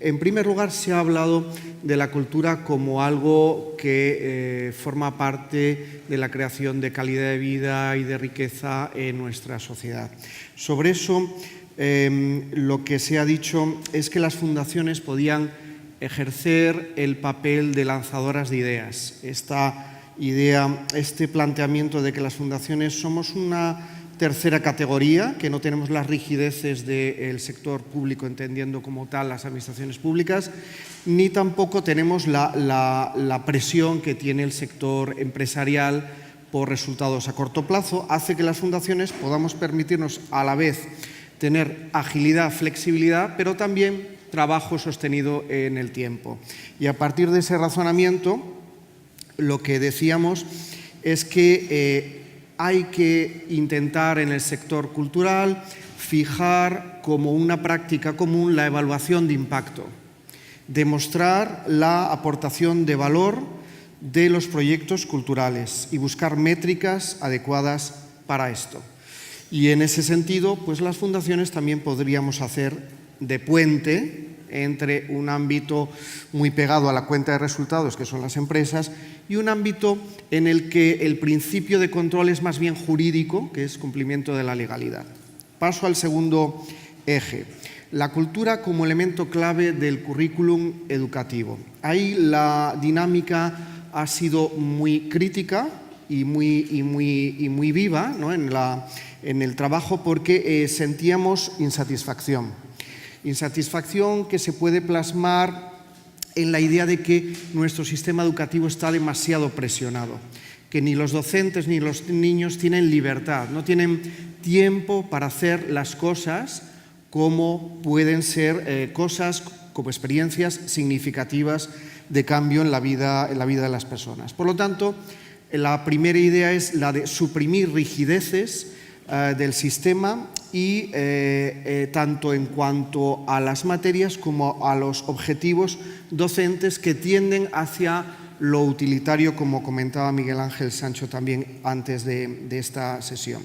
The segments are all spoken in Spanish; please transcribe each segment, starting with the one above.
En primer lugar, se ha hablado de la cultura como algo que forma parte de la creación de calidad de vida y de riqueza en nuestra sociedad. Sobre eso, lo que se ha dicho es que las fundaciones podían ejercer el papel de lanzadoras de ideas. Esta idea, este planteamiento de que las fundaciones somos una tercera categoría, que no tenemos las rigideces del sector público, entendiendo como tal las administraciones públicas, ni tampoco tenemos la presión que tiene el sector empresarial por resultados a corto plazo, hace que las fundaciones podamos permitirnos a la vez tener agilidad, flexibilidad, pero también trabajo sostenido en el tiempo. Y a partir de ese razonamiento, lo que decíamos es que hay que intentar en el sector cultural fijar como una práctica común la evaluación de impacto, demostrar la aportación de valor de los proyectos culturales y buscar métricas adecuadas para esto. Y en ese sentido, pues las fundaciones también podríamos hacer de puente entre un ámbito muy pegado a la cuenta de resultados, que son las empresas, y un ámbito en el que el principio de control es más bien jurídico, que es cumplimiento de la legalidad. Paso al segundo eje, la cultura como elemento clave del currículum educativo. Ahí la dinámica ha sido muy crítica y muy viva, ¿no?, en el trabajo, porque sentíamos insatisfacción. Insatisfacción que se puede plasmar en la idea de que nuestro sistema educativo está demasiado presionado, que ni los docentes ni los niños tienen libertad, no tienen tiempo para hacer las cosas como pueden ser cosas como experiencias significativas de cambio en la vida de las personas. Por lo tanto, la primera idea es la de suprimir rigideces del sistema y tanto en cuanto a las materias como a los objetivos docentes que tienden hacia lo utilitario, como comentaba Miguel Ángel Sancho también antes de esta sesión.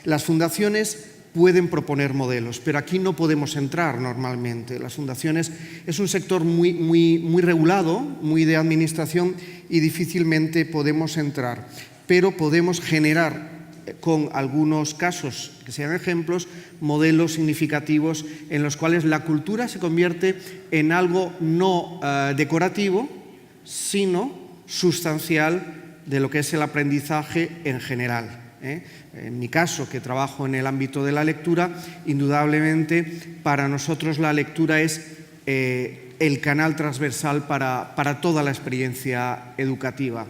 Las fundaciones pueden proponer modelos, pero aquí no podemos entrar normalmente. Las fundaciones es un sector muy regulado, muy de administración, y difícilmente podemos entrar, pero podemos generar con algunos casos que sean ejemplos, modelos significativos en los cuales la cultura se convierte en algo no decorativo, sino sustancial de lo que es el aprendizaje en general. En mi caso, que trabajo en el ámbito de la lectura, indudablemente para nosotros la lectura es el canal transversal para toda la experiencia educativa,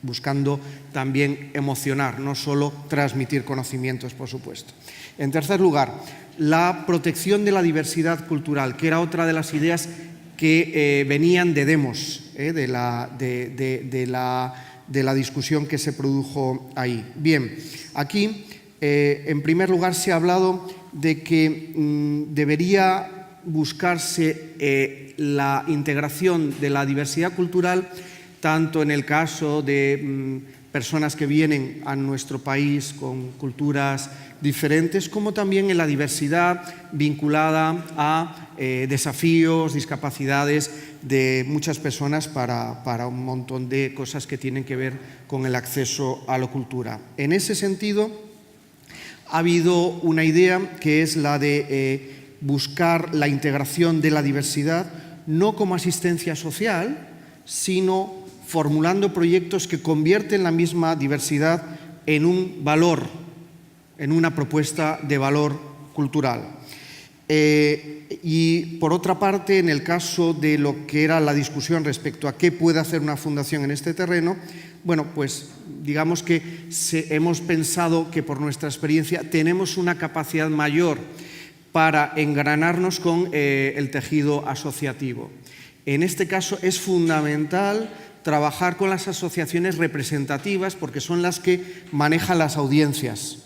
buscando también emocionar, no solo transmitir conocimientos, por supuesto. En tercer lugar, la protección de la diversidad cultural, que era otra de las ideas que venían de Demos, de la discusión que se produjo ahí. Bien, aquí, en primer lugar, se ha hablado de que debería buscarse la integración de la diversidad cultural tanto en el caso de personas que vienen a nuestro país con culturas diferentes, como también en la diversidad vinculada a desafíos, discapacidades de muchas personas para un montón de cosas que tienen que ver con el acceso a la cultura. En ese sentido, ha habido una idea que es la de buscar la integración de la diversidad, no como asistencia social, sino formulando proyectos que convierten la misma diversidad en un valor, en una propuesta de valor cultural. Y por otra parte, en el caso de lo que era la discusión respecto a qué puede hacer una fundación en este terreno, bueno, pues digamos que hemos pensado que por nuestra experiencia tenemos una capacidad mayor para engranarnos con el tejido asociativo. En este caso es fundamental trabajar con las asociaciones representativas porque son las que manejan las audiencias,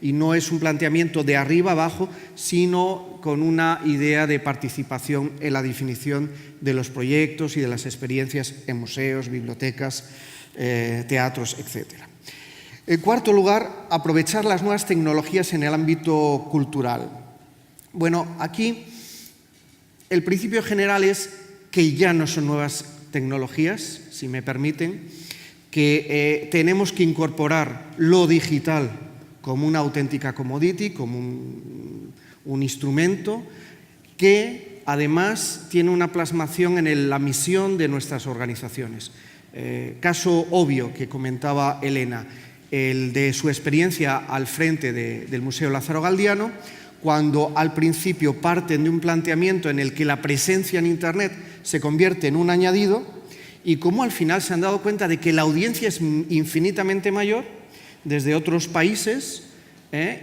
y no es un planteamiento de arriba abajo, sino con una idea de participación en la definición de los proyectos y de las experiencias en museos, bibliotecas, teatros, etc. En cuarto lugar, aprovechar las nuevas tecnologías en el ámbito cultural. Bueno, aquí El principio general es que ya no son nuevas tecnologías, si me permiten, que tenemos que incorporar lo digital como una auténtica commodity, como un instrumento que además tiene una plasmación en la misión de nuestras organizaciones. Caso obvio que comentaba Elena, el de su experiencia al frente del Museo Lázaro Galdiano, cuando al principio parten de un planteamiento en el que la presencia en Internet se convierte en un añadido y cómo al final se han dado cuenta de que la audiencia es infinitamente mayor desde otros países,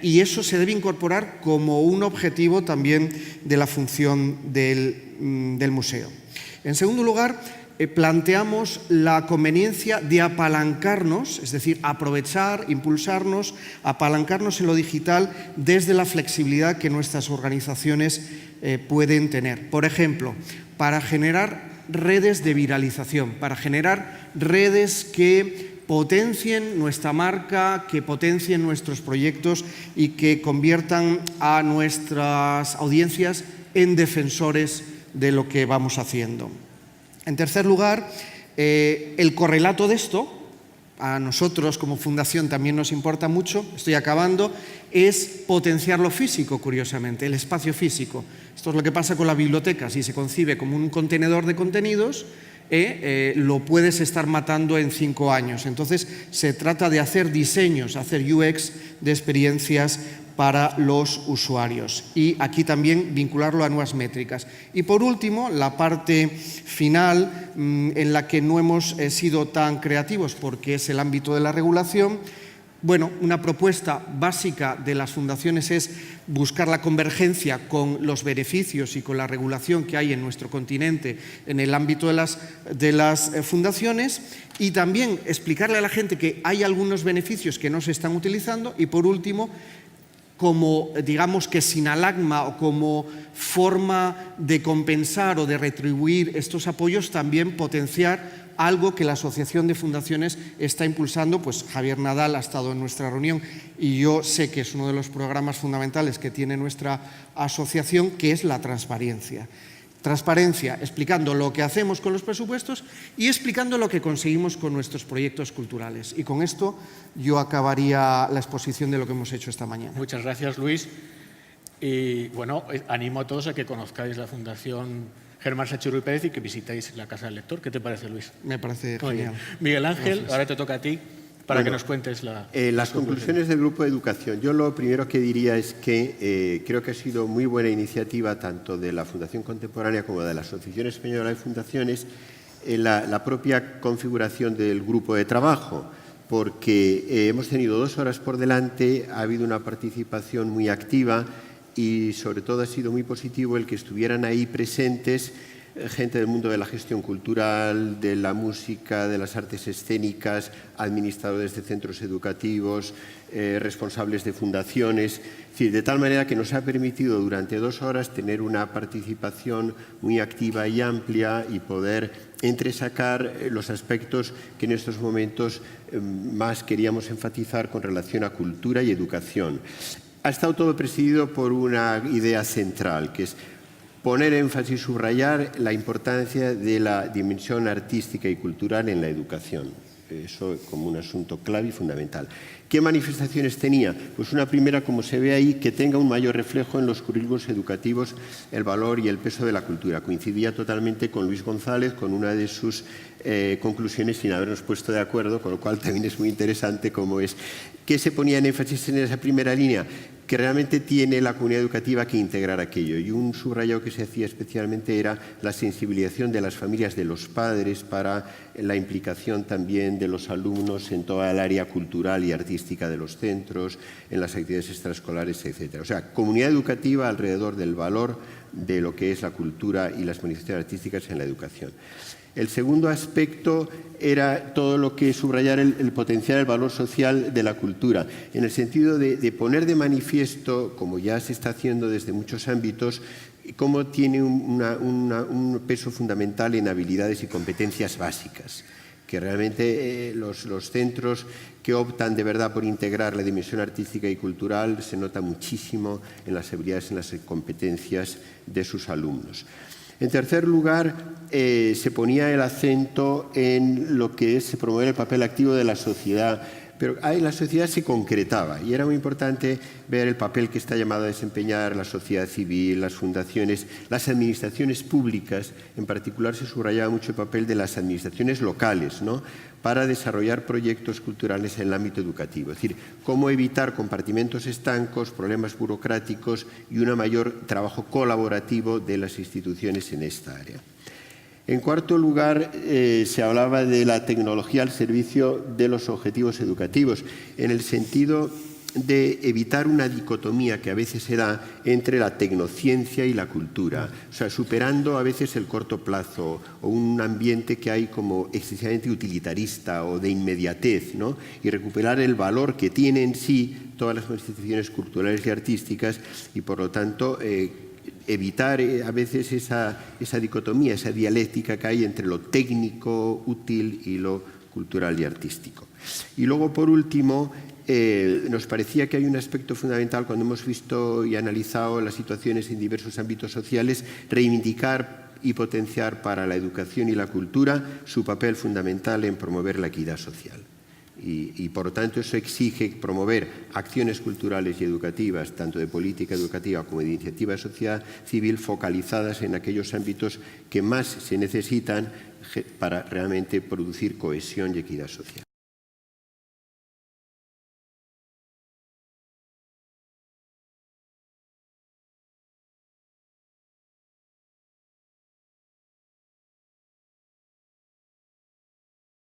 y eso se debe incorporar como un objetivo también de la función del museo. En segundo lugar, planteamos la conveniencia de apalancarnos, es decir, aprovechar, impulsarnos, apalancarnos en lo digital desde la flexibilidad que nuestras organizaciones pueden tener. Por ejemplo, para generar redes de viralización, para generar redes que potencien nuestra marca, que potencien nuestros proyectos y que conviertan a nuestras audiencias en defensores de lo que vamos haciendo. En tercer lugar, el correlato de esto, a nosotros como fundación también nos importa mucho, estoy acabando, es potenciar lo físico, curiosamente, el espacio físico. Esto es lo que pasa con la biblioteca, si se concibe como un contenedor de contenidos, lo puedes estar matando en 5 años. Entonces, se trata de hacer diseños, hacer UX de experiencias para los usuarios y aquí también vincularlo a nuevas métricas. Y por último, la parte final en la que no hemos sido tan creativos porque es el ámbito de la regulación. Bueno, una propuesta básica de las fundaciones es buscar la convergencia con los beneficios y con la regulación que hay en nuestro continente en el ámbito de las fundaciones y también explicarle a la gente que hay algunos beneficios que no se están utilizando y por último, como digamos que sinalagma o como forma de compensar o de retribuir estos apoyos, también potenciar algo que la Asociación de Fundaciones está impulsando. Pues Javier Nadal ha estado en nuestra reunión y yo sé que es uno de los programas fundamentales que tiene nuestra asociación, que es la transparencia. Transparencia, explicando lo que hacemos con los presupuestos y explicando lo que conseguimos con nuestros proyectos culturales. Y con esto yo acabaría la exposición de lo que hemos hecho esta mañana. Muchas gracias, Luis. Y bueno, animo a todos a que conozcáis la Fundación Germán Sachurri Pérez y que visitéis la Casa del Lector. ¿Qué te parece, Luis? Me parece genial. Miguel Ángel, Gracias. Ahora te toca a ti para que nos cuentes las conclusiones del Grupo de Educación. Yo lo primero que diría es que creo que ha sido muy buena iniciativa tanto de la Fundación Contemporánea como de la Asociación Española de Fundaciones la propia configuración del grupo de trabajo, porque hemos tenido 2 horas por delante, ha habido una participación muy activa y sobre todo ha sido muy positivo el que estuvieran ahí presentes gente del mundo de la gestión cultural, de la música, de las artes escénicas, administradores de centros educativos, responsables de fundaciones, es decir, de tal manera que nos ha permitido durante 2 horas tener una participación muy activa y amplia y poder entresacar los aspectos que en estos momentos más queríamos enfatizar con relación a cultura y educación. Ha estado todo presidido por una idea central, que es poner énfasis, subrayar la importancia de la dimensión artística y cultural en la educación. Eso como un asunto clave y fundamental. ¿Qué manifestaciones tenía? Pues una primera, como se ve ahí, que tenga un mayor reflejo en los currículos educativos el valor y el peso de la cultura. Coincidía totalmente con Luis González, con una de sus conclusiones sin habernos puesto de acuerdo, con lo cual también es muy interesante cómo es. ¿Qué se ponía en énfasis en esa primera línea? Que realmente tiene la comunidad educativa que integrar aquello. Y un subrayado que se hacía especialmente era la sensibilización de las familias, de los padres, para la implicación también de los alumnos en toda el área cultural y artística de los centros, en las actividades extraescolares, etc. O sea, comunidad educativa alrededor del valor de lo que es la cultura y las manifestaciones artísticas en la educación. El segundo aspecto era todo lo que subrayar el potencial, el valor social de la cultura, en el sentido de poner de manifiesto, como ya se está haciendo desde muchos ámbitos, cómo tiene un peso fundamental en habilidades y competencias básicas, que realmente los centros que optan de verdad por integrar la dimensión artística y cultural se nota muchísimo en las habilidades, en las competencias de sus alumnos. En tercer lugar, se ponía el acento en lo que es promover el papel activo de la sociedad, pero ahí la sociedad se concretaba y era muy importante ver el papel que está llamado a desempeñar la sociedad civil, las fundaciones, las administraciones públicas. En particular se subrayaba mucho el papel de las administraciones locales, ¿no?, para desarrollar proyectos culturales en el ámbito educativo. Es decir, cómo evitar compartimentos estancos, problemas burocráticos y un mayor trabajo colaborativo de las instituciones en esta área. En cuarto lugar, se hablaba de la tecnología al servicio de los objetivos educativos, en el sentido de evitar una dicotomía que a veces se da entre la tecnociencia y la cultura, o sea, superando a veces el corto plazo o un ambiente que hay como excesivamente utilitarista o de inmediatez, ¿no?, y recuperar el valor que tienen en sí todas las instituciones culturales y artísticas y, por lo tanto, evitar a veces esa dicotomía, esa dialéctica que hay entre lo técnico, útil y lo cultural y artístico. Y luego, por último, nos parecía que hay un aspecto fundamental cuando hemos visto y analizado las situaciones en diversos ámbitos sociales, reivindicar y potenciar para la educación y la cultura su papel fundamental en promover la equidad social. Y, por lo tanto, eso exige promover acciones culturales y educativas, tanto de política educativa como de iniciativa de sociedad civil, focalizadas en aquellos ámbitos que más se necesitan para realmente producir cohesión y equidad social.